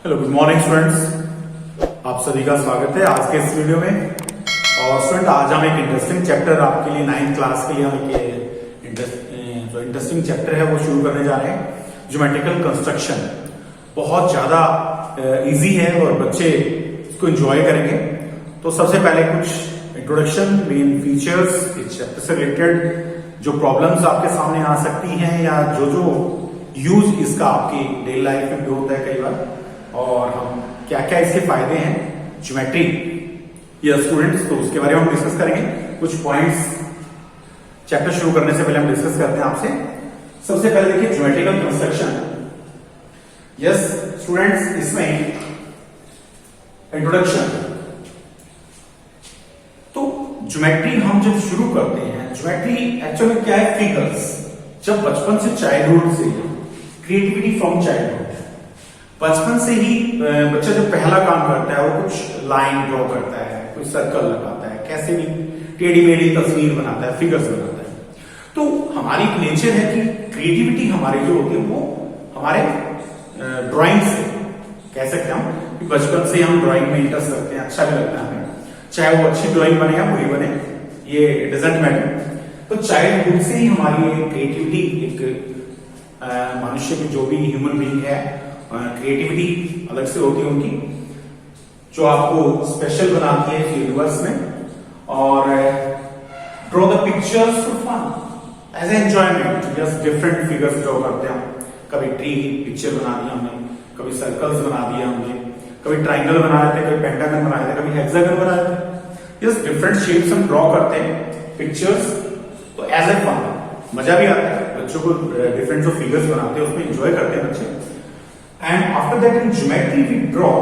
Hello good morning students, आप सभी का स्वागत है आज के इस वीडियो में। और स्टूडेंट आज हम एक इंटरेस्टिंग चैप्टर आपके लिए 9th क्लास के लिए हम जो इंटरेस्टिंग चैप्टर है वो शुरू करने जा रहे हैं। ज्योमेट्रिकल कंस्ट्रक्शन बहुत ज्यादा इजी है और बच्चे इसको एंजॉय करेंगे। तो सबसे पहले कुछ इंट्रोडक्शन, मेन फीचर्स, इस चैप्टर से रिलेटेड जो प्रॉब्लम्स आपके सामने आ सकती हैं या जो यूज इसका आपकी डेली लाइफ में भी होता है कई बार, और हम क्या क्या इसके फायदे हैं ज्योमेट्री या स्टूडेंट्स, तो उसके बारे में हम डिस्कस करेंगे। कुछ पॉइंट्स चैप्टर शुरू करने से पहले हम डिस्कस करते हैं आपसे। सबसे पहले देखिए ज्योमेट्रिकल कंस्ट्रक्शन। यस स्टूडेंट्स, इसमें इंट्रोडक्शन। तो ज्योमेट्री हम जब शुरू करते हैं, ज्योमेट्री एक्चुअली क्या है, फिगर्स। जब बचपन से, चाइल्डहुड से, क्रिएटिविटी फ्रॉम चाइल्डहुड, बचपन से ही बच्चा जो पहला काम करता है वो कुछ लाइन ड्रॉ करता है, कोई सर्कल लगाता है, कैसे भी टेढ़ी मेढ़ी तस्वीर बनाता है, फिगर्स बनाता है। तो हमारी एक नेचर है कि क्रिएटिविटी हमारी जो होती है वो हमारे ड्राइंग से, कह सकते हैं हम कि बचपन से हम ड्राइंग में इंटरेस्ट रखते हैं, अच्छा भी लगता है हमें, चाहे वो अच्छी ड्राइंग बने या बुरी बने, ये डजंट मैटर। तो चाइल्डहुड से ही हमारी क्रिएटिविटी, एक मनुष्य की जो भी ह्यूमन बीइंग है, क्रिएटिविटी अलग से होती है उनकी, जो आपको स्पेशल बनाती है यूनिवर्स में। और draw the pictures for fun as enjoyment. Just different figures draw करते हैं हम, कभी ट्री पिक्चर बना दी हमने, कभी सर्कल्स बना दिए हमने, कभी ट्राइंगल बना देते, कभी पेंटागन बना देते, कभी हेक्सागन बना देते। जस्ट डिफरेंट शेप्स हम ड्रॉ करते हैं पिक्चर्स, तो एज ए फन मजा भी आता है बच्चों को। डिफरेंट जो फिगर्स बनाते हैं उसमें एंजॉय करते हैं बच्चे। And after that in geometry we draw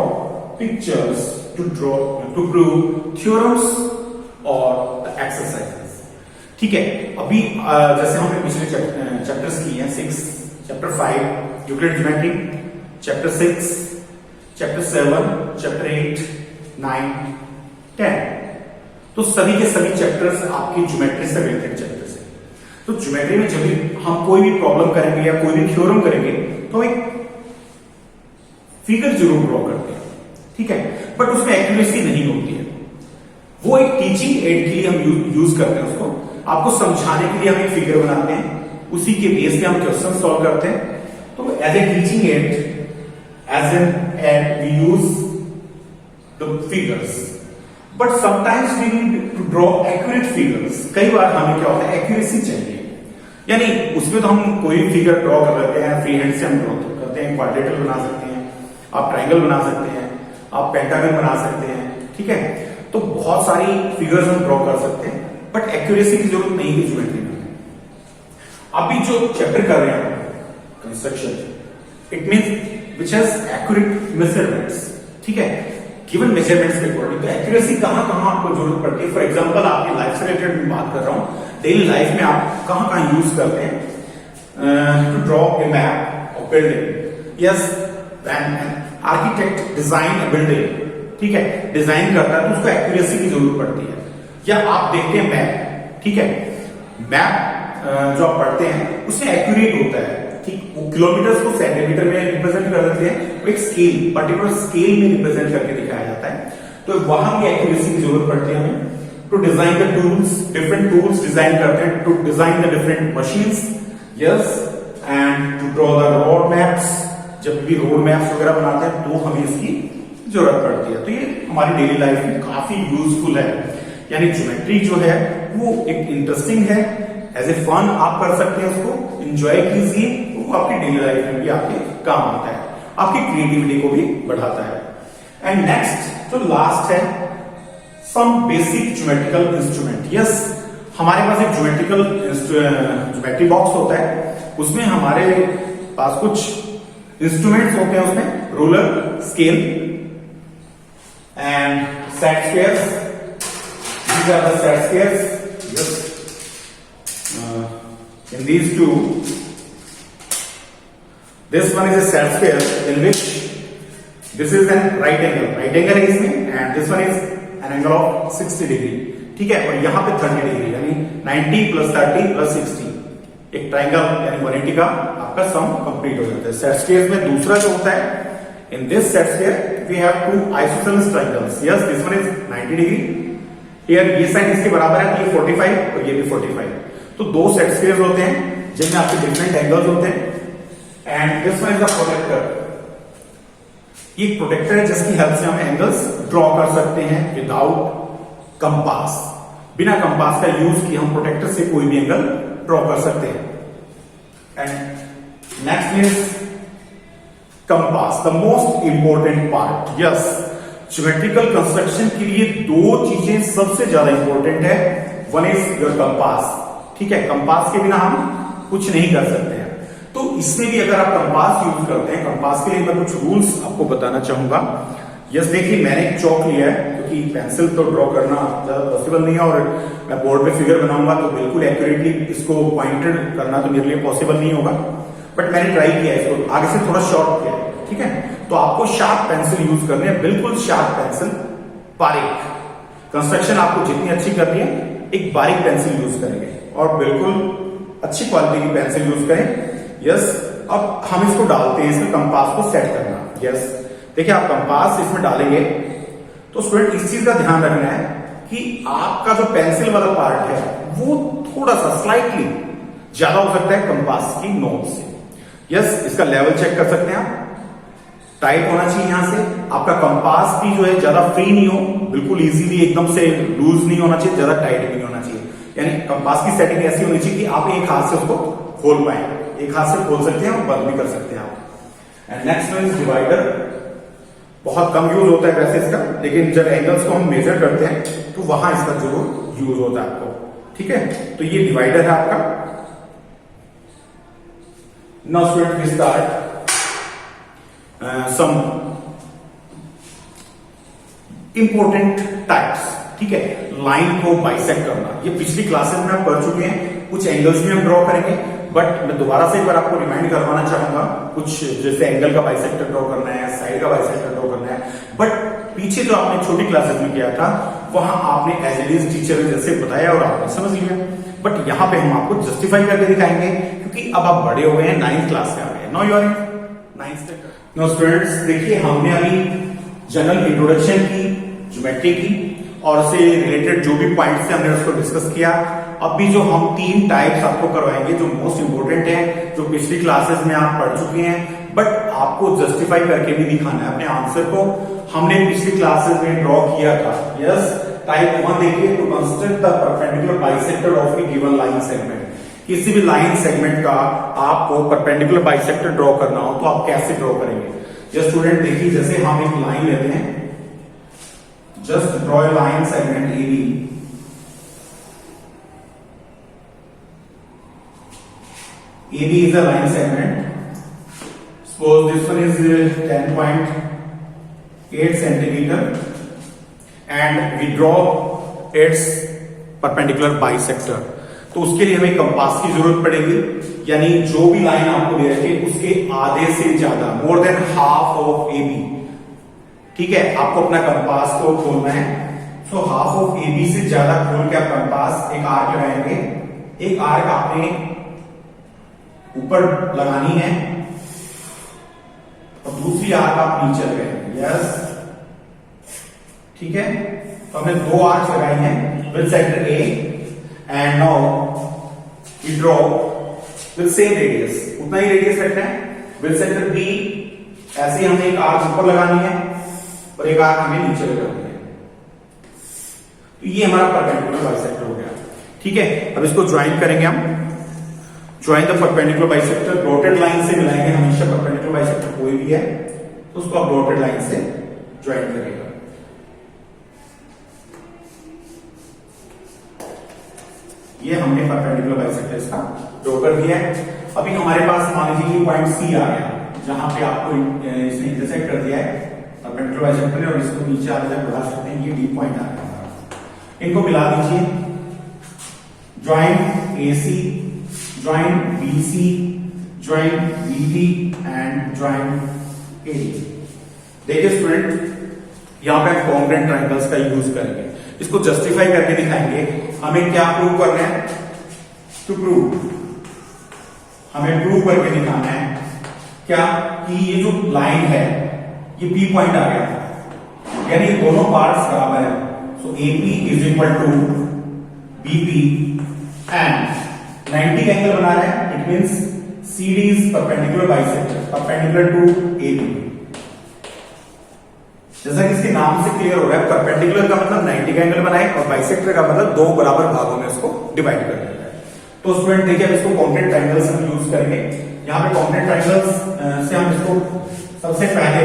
pictures to prove theorems or the exercises. ठीक है, अभी जैसे हमने पिछले चैप्टर्स किए हैं, 6, chapter 5 Euclid geometry, chapter 6, chapter 7, chapter 8, 9, 10। तो सभी के सभी चैप्टर्स आपकी ज्योमेट्री से रिलेटेड चैप्टर्स हैं। तो ज्योमेट्री में जब भी हम कोई भी प्रॉब्लम करेंगे या कोई भी थ्योरम करेंगे तो एक फिगर जरूर ड्रॉ करते हैं, ठीक है, बट उसमें एक्यूरेसी नहीं होती है। वो एक टीचिंग एड के लिए हम यूज करते हैं उसको, आपको समझाने के लिए हम एक फिगर बनाते हैं, उसी के बेस पे हम क्वेश्चन सॉल्व करते हैं। तो as a teaching aid, as an we use the figures, but sometimes we need to draw accurate figures. कई बार हमें क्या होता है, एक्यूरेसी चाहिए, यानी उसमें तो हम कोई फिगर ड्रॉ कर लेते हैं, फ्री हैंड से हम ड्रॉ करते हैं, क्वाड्रेटर बना सकते हैं, आप ट्राइंगल बना सकते हैं, आप पेंटागन बना सकते हैं, ठीक है। तो बहुत सारी फिगर्स हम ड्रॉ कर सकते हैं, बट एक्यूरेसी की जरूरत नहीं है ज्योमेट्री में। अभी जो चैप्टर कर रहे हैं construction, it means which has accurate measurements, ठीक है, गिवन मेजरमेंट्स के अकॉर्डिंग। तो एक्यूरेसी कहां कहां आपको जरूरत पड़ती है, फॉर एग्जांपल आपकी लाइफ से रिलेटेड मैं बात कर रहा हूं, डेली लाइफ में आप कहां कहां यूज करते हैं to draw a map of building. Yes, architect design a building, ठीक है, डिजाइन करता है तो उसको एक्यूरेसी की जरूरत पड़ती है। या आप देखते हैं मैप, ठीक है, मैप जो आप पढ़ते हैं उसमें एक्यूरेट होता है, ठीक, वो किलोमीटर्स को सेंटीमीटर में रिप्रेजेंट कर देते हैं, वो एक स्केल, पर्टिकुलर स्केल में रिप्रेजेंट करके दिखाया जाता है। तो वहां भी एक्यूरेसी की जरूरत पड़ती है हमें। To design the tools, different tools design करते हैं, to design the different machines, yes, and to draw the road maps. जब भी रोड मैप्स वगैरह बनाते हैं तो हमें इसकी जरूरत पड़ती है। तो ये हमारी डेली लाइफ में काफी यूजफुल है, यानी ज्योमेट्री जो है वो एक इंटरेस्टिंग है, एज ए फन आप कर सकते हैं, उसको एंजॉय कीजिए, वो आपकी डेली लाइफ में भी आपके काम आता है, आपकी क्रिएटिविटी को भी बढ़ाता है। एंड नेक्स्ट जो लास्ट है, some basic geometrical instrument. Yes, हमारे पास एक ज्योमेट्री बॉक्स होता है, उसमें हमारे पास कुछ इंस्ट्रूमेंट्स होते हैं, उसमें ruler, scale and set squares. These are the set squares. Yes. In these two, this one is a set square in which this is an right angle. Right angle है इसमें, and this one is an angle of 60 degree. ठीक है, और यहाँ पे 30 degree, यानी 90 + 30 + 60, एक triangle यानी 180 का आपका सम कंप्लीट हो जाता है। सेट स्क्वायर्स में दूसरा जो होता है In this set square, we have two isosceles triangles. Yes, this one is 90 degree. Here ये साइड इसके बराबर है, ये 45 और ये भी 45. तो दो सेट स्क्वायर्स होते हैं जिनमें आपके डिफरेंट एंगल्स होते हैं. And this one is the protractor. ये प्रोटेक्टर है जिसकी हेल्प से हम एंगल्स ड्रॉ कर सकते हैं विदाउट कंपास. बिना कंपास का यूज किए हम प्रोटेक्टर से कोई भी एंगल ड्रॉ कर सकते हैं. And next is compass, the most important part. Yes, geometrical construction के लिए दो चीजें सबसे ज्यादा इंपॉर्टेंट है. One is your compass. ठीक है, कंपास के बिना हम कुछ नहीं कर सकते हैं. तो इसमें भी अगर आप कंपास यूज करते हैं, कंपास के लिए मैं कुछ रूल्स आपको बताना चाहूंगा. यस, देखिए मैंने एक चौक लिया है क्योंकि पेंसिल तो ड्रॉ करना ज्यादा पॉसिबल नहीं है और मैं बोर्ड पे फिगर बनाऊंगा तो बिल्कुल एक्यूरेटली इसको पॉइंटेड करना तो मेरे लिए पॉसिबल नहीं होगा. बट मैंने ट्राई किया है इसको आगे से थोड़ा शॉर्ट किया है. ठीक है, तो आपको शार्प पेंसिल यूज करनी है, बिल्कुल शार्प पेंसिल, बारीक. कंस्ट्रक्शन आपको जितनी अच्छी करनी है एक बारीक पेंसिल यूज करेंगे और बिल्कुल अच्छी क्वालिटी की पेंसिल यूज करें. यस, अब हम इसको डालते हैं, इसमें कंपास को सेट करना. यस, देखिए आप कंपास इसमें डालेंगे तो स्टूडेंट इस चीज का ध्यान रखना है कि आपका जो पेंसिल वाला पार्ट है वो थोड़ा सा स्लाइटली ज्यादा हो सकता है कंपास की नोक से. यस, इसका लेवल चेक कर सकते हैं आप. टाइट होना चाहिए यहां से. आपका कंपास भी जो है ज्यादा फ्री नहीं हो, बिल्कुल इजीली एकदम से लूज नहीं होना चाहिए, ज्यादा टाइट भी नहीं होना चाहिए. यानी कंपास की सेटिंग ऐसी होनी चाहिए कि आप एक हाथ से उसको खोल पाए. एक हाथ से खोल सकते हैं और बंद भी कर सकते हैं आप. And next one is divider. बहुत कम यूज होता है वैसे इसका, लेकिन जब एंगल्स को हम मेजर करते हैं तो वहां इसका जरूर यूज होता है आपको. ठीक है, तो ये डिवाइडर है आपका. Now student we start some important types. ठीक है, लाइन को बाइसेक्ट करना, ये पिछली क्लासेस में आप पढ़ चुके हैं. कुछ एंगल्स भी हम ड्रॉ करेंगे, बट मैं दोबारा से एक बार आपको रिमाइंड करवाना चाहूंगा. कुछ जैसे एंगल का बाइसेक्टर ड्रॉ करना है, साइड का बाइसेक्टर ड्रॉ करना है. बट पीछे जो आपने छोटी क्लासेस में किया था वहां आपने एज इट इज टीचर ने जैसे बताया और आपने समझ लिया. बट यहां पे हम आपको जस्टिफाई करके दिखाएंगे क्योंकि अब आप बड़े हो गए हैं, 9th क्लास में आ गए. Now you are in 9th standard. Now students देखिए, हमने अभी जनरल इंट्रोडक्शन की, ज्योमेट्री की और उससे रिलेटेड जो भी पॉइंट्स थे हमने उसको डिस्कस किया. अभी जो हम 3 टाइप्स आपको करवाएंगे जो मोस्ट इंपोर्टेंट है, जो पिछली क्लासेस में आप पढ़ चुके हैं, बट आपको जस्टिफाई करके भी दिखाना है अपने आंसर को. हमने पिछली क्लासेस में ड्रॉ किया था. यस, टाइप 1 देखिए, to construct the perpendicular bisector of a given line segment. किसी भी लाइन सेगमेंट का आपको परपेंडिकुलर बाइसेक्टर ड्रॉ करना हो तो आप कैसे ड्रॉ करेंगे. जस्ट स्टूडेंट देखिए, जैसे हम एक लाइन लेते हैं, just draw a line segment A B. AB is a line segment. Suppose this one is 10.8 centimeter and we draw its perpendicular bisector. तो उसके लिए हमें कंपास की जरूरत पड़ेगी. यानी जो भी लाइन आपको दे रखी है उसके आधे से ज्यादा, more than half of AB. ठीक है, आपको अपना कंपास को खोलना है. सो हाफ ऑफ AB से ज्यादा खोल के आप कंपास एक आर्क लगाएंगे. एक आर्क आपने ऊपर लगानी है और दूसरी आर्क आप नीचे लगाएंगे. यस, ठीक है, तो हमने 2 आर्क लगाई हैं with center A and now we draw with same radius. उतना ही रेडियस रखना है. विद सेंटर B ऐसे ही हमें एक आर्क ऊपर लगानी है और एक आर्क हमें नीचे लगानी है. तो ये हमारा परपेंडिकुलर बाइसेक्टर हो गया. ठीक है, अब इसको ज्वाइन करेंगे हम. Join the perpendicular bisector. Dotted line से मिलाएंगे हमेशा. परपेंडिकुलर बाइसेक्टर कोई भी है तो उसको आप डॉटेड लाइन से ज्वाइन करेगा. ये हमने परपेंडिकुलर बाइसेक्टर इसका ड्रॉ कर दिया है. अभी हमारे पास मान लीजिए पॉइंट C आ गया जहां पे आपको इसने इंटरसेक्ट कर दिया है परपेंडिकुलर बाइसेक्टर और इसको नीचे आगे तक बढ़ा सकते हैं. ये D पॉइंट आ गया. इनको मिला दीजिए. Join AC, join BC, join BD and join AD. देखिए स्टूडेंट, यहां पे हम कॉन्ग्रुएंट ट्रायंगल्स का यूज करेंगे. इसको जस्टिफाई करके दिखाएंगे. हमें क्या प्रूव करना है? टू प्रूव, हमें प्रूव करके दिखाना है क्या कि ये जो लाइन है ये P पॉइंट आ गया, यानी दोनों पार्ट्स बराबर है। So AP is equal to BP and 90 angle बना रहा है, it means CD is perpendicular bisector, perpendicular to AB। जैसा कि इसके नाम से क्लियर हो रहा है, परपेंडिकुलर का मतलब 90 का एंगल बनाए और बाइसेक्टर का मतलब दो बराबर भागों में इसको डिवाइड कर देता है। तो स्टूडेंट देखिए, अब इसको कॉन्क्रीट ट्रायंगल्स हम यूज करेंगे। यहाँ पे कॉन्क्रीट ट्रायंगल्स से हम इसको सबसे पहले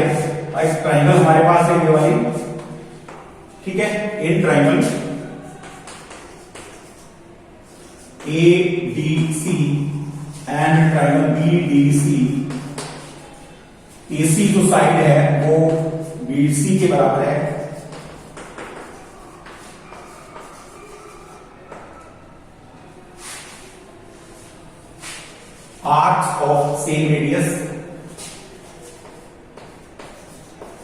एक ट्रायंगल हमारे पास है ये वाली, ठीक है, in triangle ADC and triangle BDC। AC जो साइड है वो BC के बराबर है, आर्क्स ऑफ सेम रेडियस,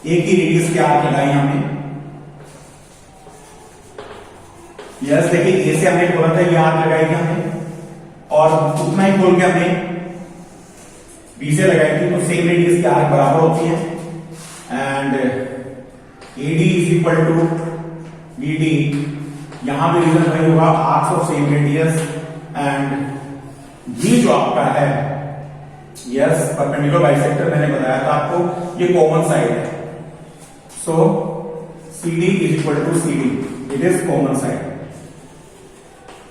एक ही रेडियस के आर्क लगाए हमने। यस देखिए, ए से हमने बोला था ये आर्क लगाई थी हमने, और उतना ही खोल के हमने बी से लगाई थी, तो सेम रेडियस की आर्क बराबर होती है। And AD is equal to BD, यहां पे रीजन वही होगा, arcs of same radius. And ये जो आपका है, यस परपेंडिकुलर बाइसेक्टर मैंने बताया था आपको, ये कॉमन साइड है। So CD is equal to CD, it is common side.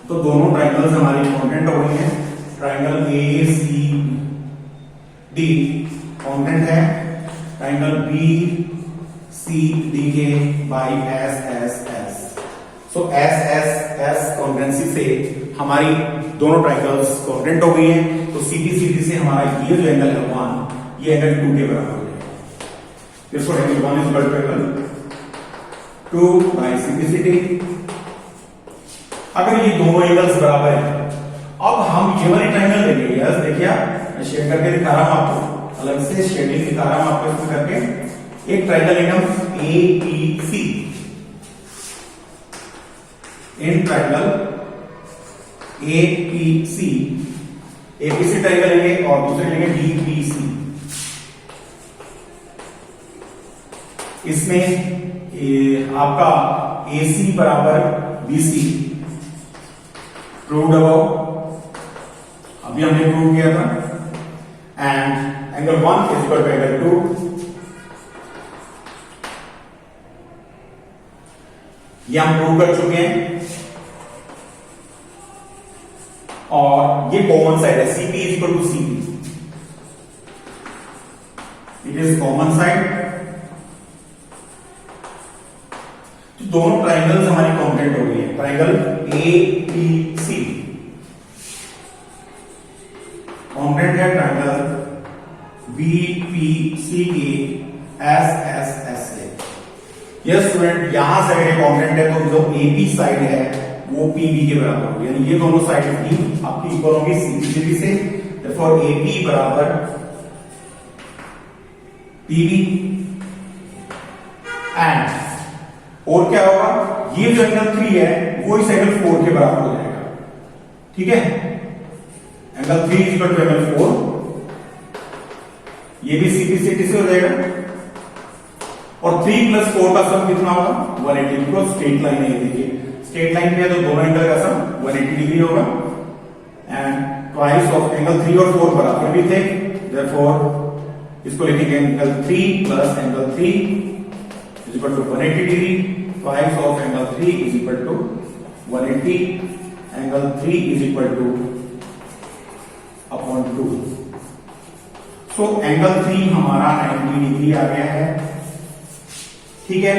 तो दोनों ट्रायंगल्स हमारी कॉन्ग्रुएंट हो गई हैं। ट्रायंगल ACD कॉन्ग्रुएंट है ट्रायंगल BCD के by SSS। So SSS congruency से हमारी दोनों ट्रायंगल्स कॉन्ग्रुएंट हो गई हैं। तो CBCD से हमारा ये जो एंगल है 1, ये एंगल 2 के बराबर हो जाएगा। This angle 1 is equal to angle 2 by CBCD। अगर ये दोनों एंगल्स बराबर हैं, अब हम ये वाली ट्रायंगल लेंगे। यस देखिए, मैं शेड करके दिखा रहा हूं आपको, अलग से शेडिंग दिखा रहा हूं आपको इसमें करके। एक ट्रायंगल लेंगे हम APC, in triangle APC, APC triangle लेंगे और दूसरे लेंगे DPC। इसमें आपका AC बराबर BC प्रूव्ड अबव, अभी हमने प्रूव किया था। And angle 1 is equal to angle 2, ये हम प्रूव कर चुके हैं। और ये कॉमन साइड है, CP is equal to CP, it is common side. तो दोनों ट्रायंगल्स हमारी कॉन्ग्रुएंट हो गई है। ट्रायंगल APC कॉन्ग्रुएंट है ट्रायंगल BPC के SSS से। यस स्टूडेंट, यहां से अगर कॉन्ग्रुएंट है तो जो AP साइड है वो PB के बराबर होगी, यानी ये दोनों साइड की आपकी इक्वल होगी CBCD से। therefore AP बराबर PB। एंड और क्या होगा, ये जो एंगल 3 है वो इस एंगल 4 के बराबर हो जाएगा, ठीक है। Angle 3 is equal to angle 4, ये भी CBCD से हो जाएगा। और 3 प्लस 4 का सम कितना होगा, 180, बिकॉज स्ट्रेट लाइन है। ये देखिए स्ट्रेट लाइन पे है तो दोनों एंगल का सम 180 डिग्री होगा। एंड ट्वाइस ऑफ एंगल 3 और 4 बराबर भी थे, therefore इसको लिखेंगे angle 3 plus angle 3 is equal to 180 degree. Twice of angle 3 is equal to 180, angle 3 is equal to upon 2। So angle 3 हमारा 90 डिग्री आ गया है, ठीक है।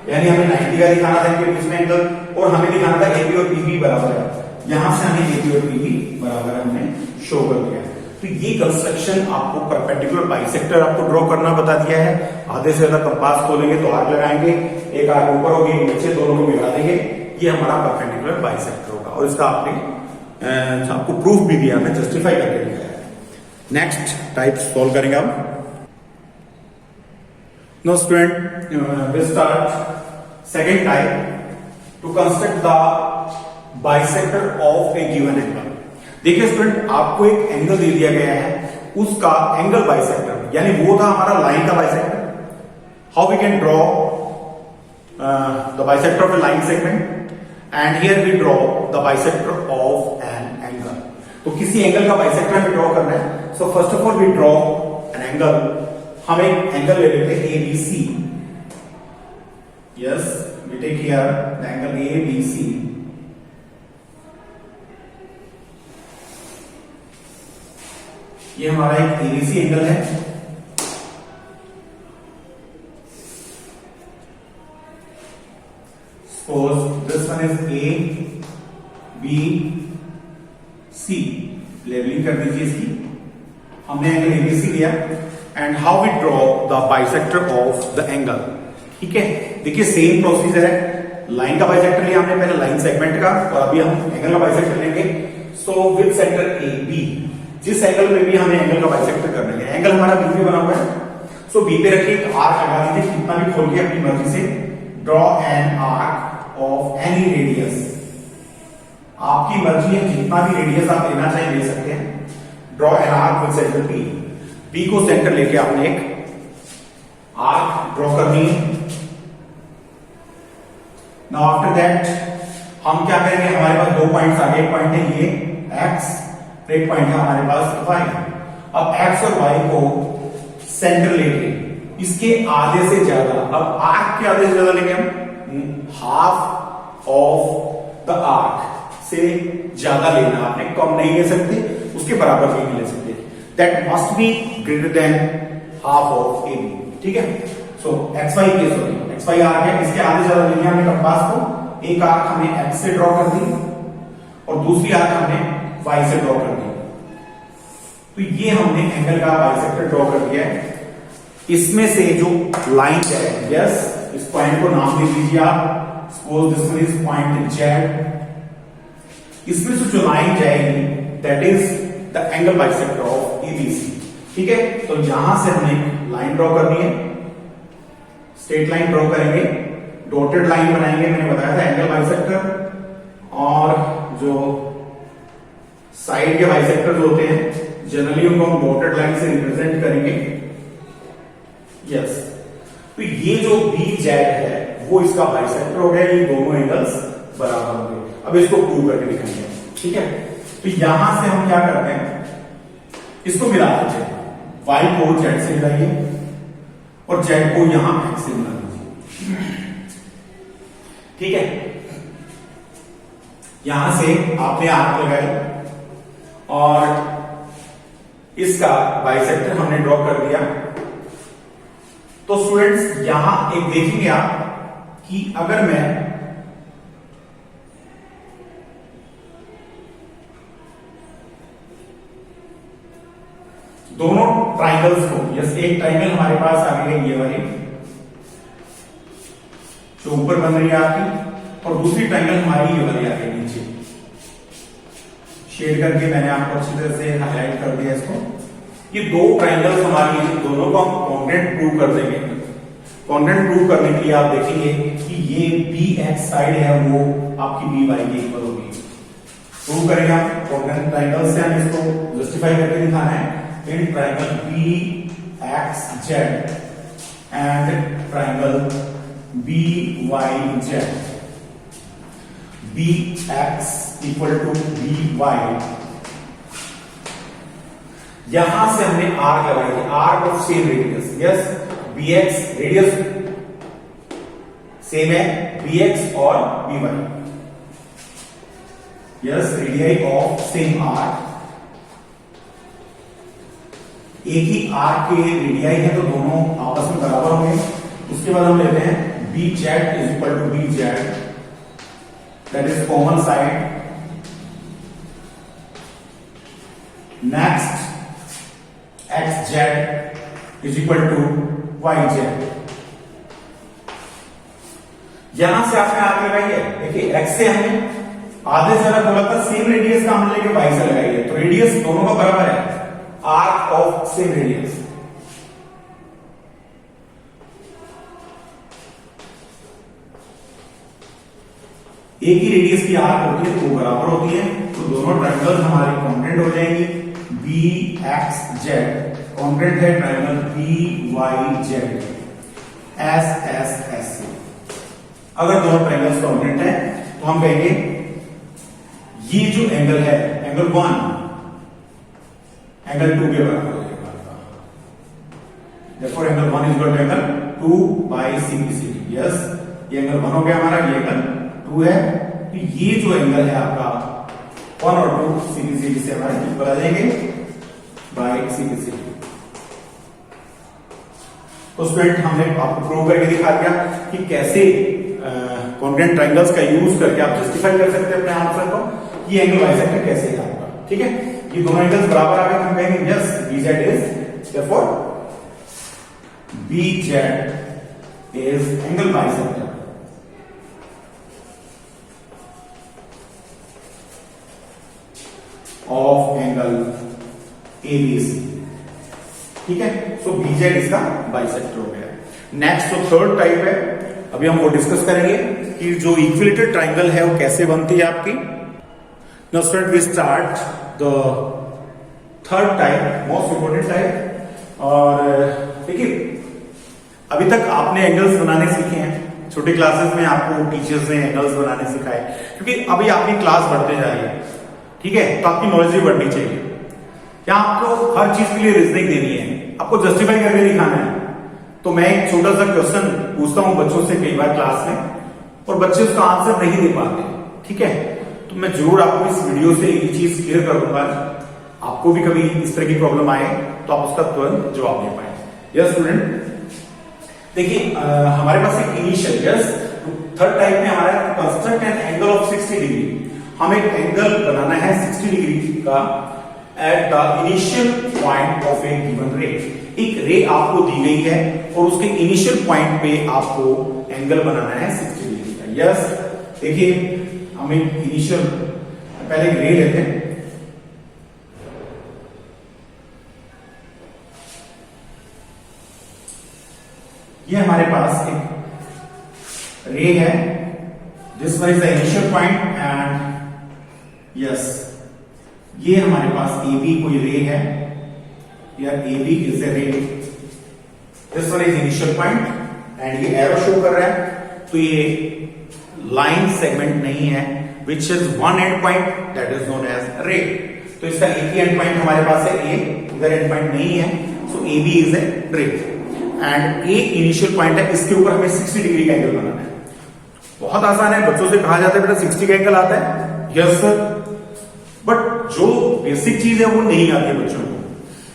यानी हमें 90 का दिखाना था इनके बीच में एंगल, और हमें दिखाना था AP और PB बराबर है। यहां से हमें AP और PB बराबर हमने शो कर दिया है। तो ये कंस्ट्रक्शन आपको परपेंडिकुलर बाइसेक्टर आपको ड्रॉ करना बता दिया है। आधे से ज्यादा कंपास खोलेंगे तो आर्क लगाएंगे, एक आर्क ऊपर होगी एक नीचे, दोनों को मिला देंगे, ये हमारा परपेंडिकुलर बाइसेक्टर होगा। और इसका आपको प्रूफ भी दिया, हमने जस्टिफाई करके दिया है। नेक्स्ट टाइप सॉल्व करेंगे हम। Now student, we start second type to construct the bisector of a given angle. देखिए स्टूडेंट, आपको एक एंगल दे दिया गया है, उसका एंगल बाइसेक्टर, यानी वो था हमारा लाइन का bisector, how we can draw the bisector of a line segment, and here we draw the bisector of an angle. तो किसी एंगल का बाइसेक्टर हमें ड्रॉ करना है, so first of all we draw an angle. हम एक angle ले लेते हैं ABC. Yes, we take here the angle ABC. ये हमारा एक ABC एंगल है. Suppose this one is A, B, C. Labelling कर दीजिए इसकी. हमने एंगल ABC लिया. And how we draw the bisector of the angle. ठीक है, देखिए सेम प्रोसीजर है. लाइन का बाइसेक्टर लिया हमने पहले, लाइन सेगमेंट का, और अभी हम एंगल का बाइसेक्टर लेंगे. सो विद सेंटर AB, जिस एंगल पे भी हमें एंगल का बाइसेक्टर करना है, एंगल हमारा B पे बना हुआ है. सो B पे रखिए, एक आर्क लगा दीजिए, कितना भी खोल के अपनी मर्जी से. Draw an arc of any radius. आपकी मर्जी है, जितना भी रेडियस आप लेना चाहिए ले सकते हैं. Draw an arc with center B. B को सेंटर लेके आपने एक आर्क ड्रॉ करनी है. नाउ आफ्टर दैट हम क्या करेंगे, हमारे पास दो पॉइंट्स आ गए. एक पॉइंट है ये x, एक पॉइंट है हमारे पास y. अब x और y को सेंटर लेके इसके आधे से ज्यादा, अब आर्क के आधे से ज्यादा लेंगे हम, हाफ ऑफ द आर्क से ज्यादा लेना. आपने कम नहीं ले सकते, उसके बराबर भी नहीं ले सकते. That must be greater than half of AB. ठीक है, सो XY केस हो गई. XY आर्क है, इसके आधे ज्यादा लेंगे हमने कंपास को. एक आर्क हमने X से ड्रॉ कर दी और दूसरी आर्क हमने Y से ड्रॉ कर दी. तो ये हमने एंगल का बाइसेक्टर ड्रॉ कर दिया है. इसमें से जो लाइन है, यस, इस पॉइंट को नाम दे दीजिए आप. Suppose this one is point Z. इसमें से जो लाइन जाएगी that is the angle bisector of ABC. ठीक है, तो यहां से हमने एक लाइन ड्रॉ करनी है. स्ट्रेट लाइन ड्रॉ करेंगे, डॉटेड लाइन बनाएंगे. मैंने बताया था एंगल बाइसेक्टर, और जो साइड के बाइसेक्टर जो होते हैं जनरली उनको हम डॉटेड लाइन से रिप्रेजेंट करेंगे. यस, तो ये जो BZ है वो इसका बाइसेक्टर हो गया. ये दोनों एंगल्स बराबर हो गए. अब इसको प्रूव करके दिखाएंगे. ठीक है, तो यहां से हम क्या करते हैं, इसको मिला देते हैं. Y को Z से मिलाइए और Z को यहां X से मिला दीजिए. ठीक है, यहां से आपने आर्क लगाई और इसका बाइसेक्टर हमने ड्रॉ कर दिया. तो स्टूडेंट्स यहां एक देखेंगे आप कि अगर मैं दोनों ट्राइंगल्स को, यस, एक ट्राइंगल हमारे पास आ गई है ये वाली जो ऊपर बन रही है आपकी, और दूसरी ट्राइंगल हमारी ये वाली आ गई नीचे. शेड करके मैंने आपको अच्छी तरह से हाईलाइट कर दिया इसको. ये दो ट्राइंगल्स हमारी हैं, दोनों को हम कॉन्ग्रुएंट प्रूव कर देंगे. कॉन्ग्रुएंट प्रूव करने के लिए आप देखेंगे कि ये BX साइड है वो आपकी BY के इक्वल होगी. प्रूव करेंगे हम कॉन्ग्रुएंट ट्राइंगल से. हम इसको जस्टिफाई करके दिखाना है. In triangle BXZ and triangle BYZ. BX equal to BY. यहां से हमने आर्क लगाई थी, arc of same radius. Yes, BX radius same है, BX और BY. Yes, radius of same arc. एक ही आर्क के रेडियाई है तो दोनों आपस में बराबर होंगे. उसके बाद हम लेते हैं BZ is equal to BZ, that is common side. Next XZ is equal to YZ. यहां से आपने आगे लगाई है. देखिए X से हमने आधे से ज्यादा बोला था, सेम रेडियस का हमने लेके Y से लगाई है, तो रेडियस दोनों का बराबर है. Arc of same radius. एक ही रेडियस की आर्क होती है तो वो बराबर होती है. तो दोनों ट्राइंगल हमारे कॉन्ग्रुएंट हो जाएंगी. BXZ कॉन्ग्रुएंट है triangle BYZ. S S S C. अगर दोनों ट्रायंगल्स कॉन्ग्रुएंट है तो हम कहेंगे ये जो एंगल है एंगल 1 एंगल 2 के बराबर हो जाएगा। देखो angle 1 is equal to angle 2 by CBCD। Yes, ये एंगल 1 हो गया हमारा, ये एंगल 2 है। तो ये जो एंगल है आपका 1 और 2 CBCD से हमारे इक्वल आ जाएंगे बाई CBCD। तो स्टूडेंट हमने आपको प्रूव करके दिखा दिया कि कैसे कॉन्ग्रुएंट ट्रायंगल्स का यूज करके आप जस्टिफाई कर सकते हैं अपने आंसर को। ये एंगल बाइसेक्टर कैसे है आपका, ठीक है। ये दोनों एंगल्स बराबर आ गए, हम कहेंगे yes BZ is therefore BZ is angle bisector of angle ABC, ठीक है। सो BZ इसका बाइसेक्टर हो गया। नेक्स्ट जो थर्ड टाइप है अभी हम वो डिस्कस करेंगे कि जो इक्विलेटरल ट्रायंगल है वो कैसे बनती है आपकी। Now student we start the third type, most important type. और देखिए अभी तक आपने एंगल्स बनाने सीखे हैं, छोटे क्लासेस में आपको टीचर्स ने एंगल्स बनाने सिखाए, क्योंकि अभी आपकी क्लास बढ़ते जा रही है, ठीक है। तो आपकी नॉलेज भी बढ़नी चाहिए। क्या आपको हर चीज के लिए रीजनिंग देनी है, आपको जस्टिफाई करके दिखाना है। तो मैं एक छोटा सा क्वेश्चन पूछता हूं बच्चों से कई बार क्लास में, और बच्चे उसका आंसर नहीं दे पाते, ठीक है। तो मैं जरूर आपको इस वीडियो से ये चीज क्लियर कर दूंगा। आपको भी कभी इस तरह की प्रॉब्लम आए तो आप उसका तुरंत जवाब दे पाए। यस स्टूडेंट, देखिए हमारे पास एक इनिशियल, यस थर्ड टाइप में हमारा construct an angle of 60 degree. हम एक एंगल बनाना है 60 डिग्री का at the initial point of a given रे। एक रे आपको दी गई है और उसके इनिशियल पॉइंट पे आपको एंगल बनाना है 60 डिग्री का। यस, देखिए हम एक इनिशियल पहले एक रे लेते हैं। ये हमारे पास एक रे है, this one is the initial point and yes ये हमारे पास AB कोई रे है, या AB is a ray, this one is initial point and ये एरो शो कर रहा है। तो ये लाइन सेगमेंट नहीं है which is one end point, that is known as ray. तो इसका एक ही एंड पॉइंट हमारे पास है A, इधर एंड पॉइंट नहीं है, सो AB इज ए रे एंड A इनिशियल पॉइंट है। इसके ऊपर हमें 60 डिग्री का एंगल बनाना है। बहुत आसान है, बच्चों से कहा जाता है बेटा 60 का एंगल आता है, यस सर, बट जो बेसिक चीज है वो नहीं आती है बच्चों को।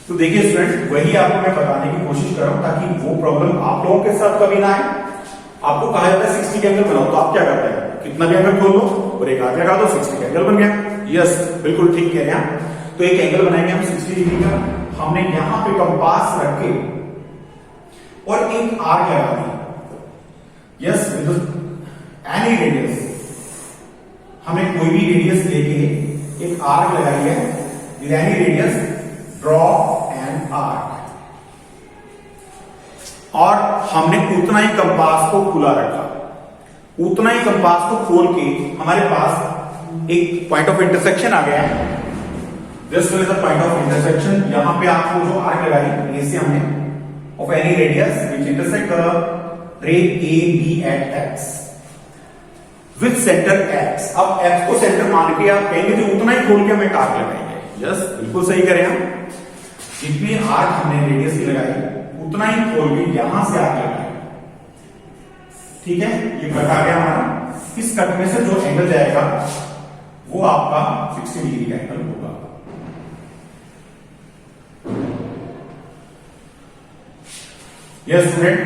तो देखिए स्टूडेंट, वही आपको मैं बताने की कोशिश कर रहा हूं ताकि वो प्रॉब्लम आप लोगों के साथ कभी ना आए। आपको कहा जाता है 60 का एंगल बनाओ, तो आप क्या करते हैं, कितना भी एंगल खोल लो और एक आग लगा दो, 60 का एंगल बन गया। यस बिल्कुल ठीक कह रहे हैं। तो एक एंगल बनाएंगे हम 60 डिग्री का। हमने यहां पे कंपास रख के और एक आर्क लगा दी, यस एनी रेडियस, हमें कोई भी रेडियस लेके एक आर्क लगाई है, with any radius draw an arc, और हमने उतना ही कंपास को खुला रखा। उतना ही कंपास को खोल के हमारे पास एक पॉइंट ऑफ इंटरसेक्शन आ गया है, this is the point of intersection. यहां पे आपको जो आर्क लगाई ए से हमने of any radius which intersect the ray AB at X with center X। अब X को सेंटर मान के आप कहेंगे कि उतना ही खोल के हम एक आर्क लगाएंगे। यस बिल्कुल सही करें हम, जितनी आर्क हमने रेडियस की लगाई उतना ही खोल के यहां से आर्क लगाए, ठीक है। ये कट आ गया हमारा। इस कट में से जो एंगल जाएगा वो आपका 60 डिग्री का एंगल होगा। यस स्टूडेंट,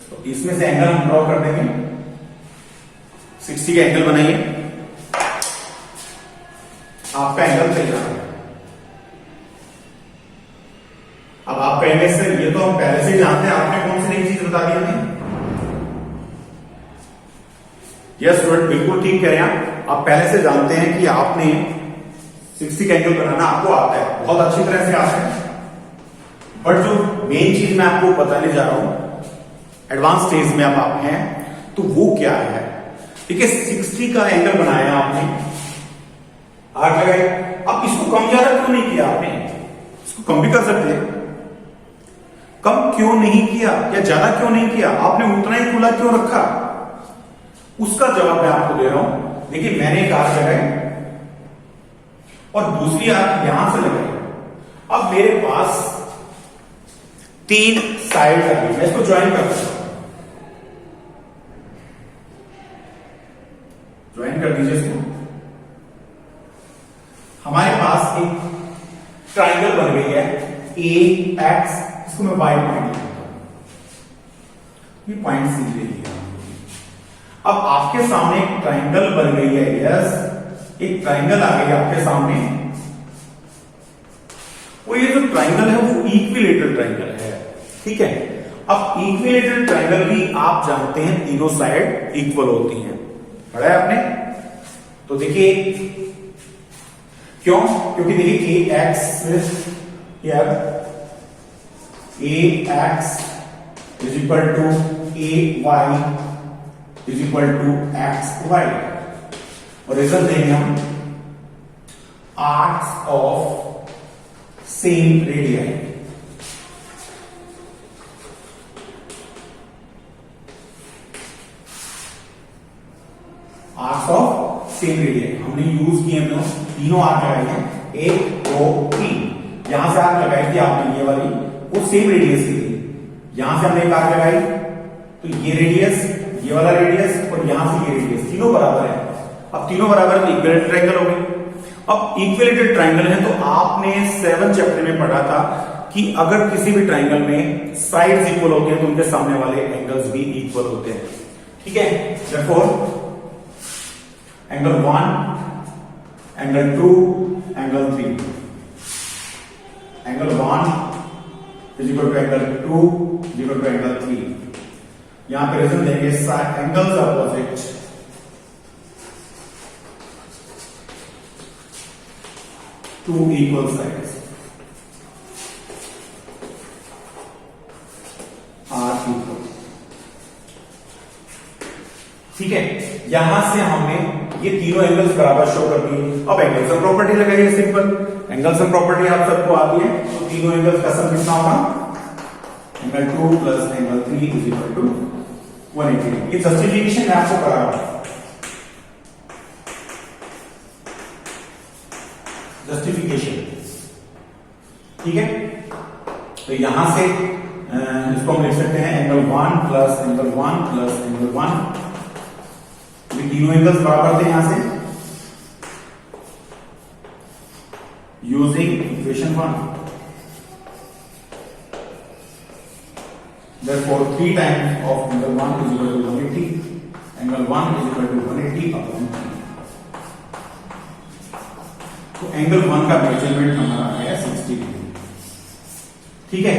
तो इसमें से एंगल हम ड्रॉ कर देंगे, 60 का एंगल बनाइए, आपका एंगल तैयार है। अब आप कहेंगे सर ये तो हम पहले से ही जानते हैं, आपने कौन सी नई चीज बता दी हमें। यस स्टूडेंट बिल्कुल ठीक कह रहे हैं आप पहले से जानते हैं कि आपने 60 का एंगल बनाना आपको आता है, बहुत अच्छी तरह से आता है। बट जो मेन चीज मैं आपको बताने जा रहा हूं, एडवांस स्टेज में अब आप हैं, तो वो क्या है। ठीक है, 60 का एंगल बनाया आपने, आर्क लगाई। अब इसको कम ज्यादा क्यों नहीं किया आपने, इसको कम भी कर सकते हैं। कम क्यों नहीं किया या ज्यादा क्यों नहीं किया, आपने उतना ही खुला क्यों रखा, उसका जवाब मैं आपको दे रहा हूं। देखिए मैंने एक आर्क लगाई और दूसरी आर्क यहां से लगाई, अब मेरे पास 3 साइड आ गई, मैं इसको ज्वाइन कर सकता हूं, ज्वाइन कर दीजिए इसको। हमारे पास एक ट्राइंगल बन गई है ए एक्स, इसको मैं वाई पॉइंट लिखता हूं, ये पॉइंट सी ले लिया। अब आपके सामने एक ट्राइंगल बन गई है, यस एक ट्राइंगल आ गई आपके सामने, वो ये जो ट्राइंगल है वो इक्विलेटरल ट्राइंगल है, ठीक है। अब इक्विलेटरल ट्राइंगल भी आप जानते हैं तीनों साइड इक्वल होती हैं, पढ़ा है आपने। तो देखिए क्यों, क्योंकि देखिए A X is equal to A Y is equal to X Y, और रिजल्ट देंगे हम arcs of same radius. Arcs of same radius हमने यूज किए, तीनों आर्क लगाई हैं, ए ओ पी, यहां से आर्क लगाई थी आपने ये वाली, वो सेम रेडियस की थी, यहां से हमने एक आर्क लगाई तो ये रेडियस, ये वाला रेडियस और यहां से ये रेडियस, तीनों बराबर है। अब तीनों बराबर है तो इक्विलेटरल ट्रायंगल हो गए। अब इक्विलेटरल ट्रायंगल है तो आपने 7 चैप्टर में पढ़ा था कि अगर किसी भी ट्रायंगल में साइड्स इक्वल होते हैं तो उनके सामने वाले एंगल्स भी इक्वल होते हैं, ठीक है। therefore angle 1, angle 2, angle 3, angle 1 is equal to angle 2 is equal to angle 3। यहां पे रीजन देंगे angles opposite, to equal sides are equal, ठीक है। यहां से हमने ये तीनों एंगल्स बराबर शो कर दिए। अब एंगल्स ऑफ प्रॉपर्टी लगाइए, सिंपल एंगल्स ऑफ प्रॉपर्टी आप सबको आती है, तो तीनों एंगल्स का सम कितना होगा, angle 2 plus angle 3 is equal to 180। ये जस्टिफिकेशन मैं आपको करा रहा हूं, जस्टिफिकेशन, ठीक है। तो यहां से इसको हम लिख सकते हैं angle 1 plus angle 1 plus angle 1, ये तीनों एंगल्स बराबर थे यहां से, using equation 1। therefore 3 times of angle 1 is equal to 180, angle 1 is equal to 180 upon 3। तो एंगल 1 का मेजरमेंट हमारा आया 60 डिग्री, ठीक है।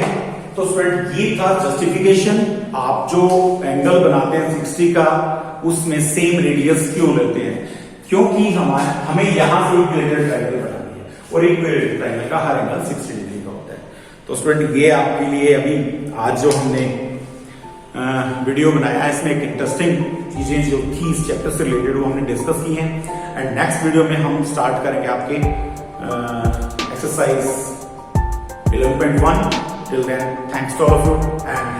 तो स्टूडेंट ये था जस्टिफिकेशन, आप जो एंगल बनाते हैं 60 का उसमें सेम रेडियस क्यों लेते हैं, क्योंकि हमें यहां से इक्विलेटरल ट्रायंगल बनानी है और इक्विलेटरल ट्रायंगल का हर एंगल 60 डिग्री का होता है। तो स्टूडेंट ये आपके लिए अभी आज जो हमने वीडियो बनाया है इसमें एक इंटरेस्टिंग चीजें जो थी इस चैप्टर से रिलेटेड वो हमने डिस्कस की हैं, एंड नेक्स्ट वीडियो में हम स्टार्ट करेंगे आपके exercise 11.1। Till then thanks to all of you and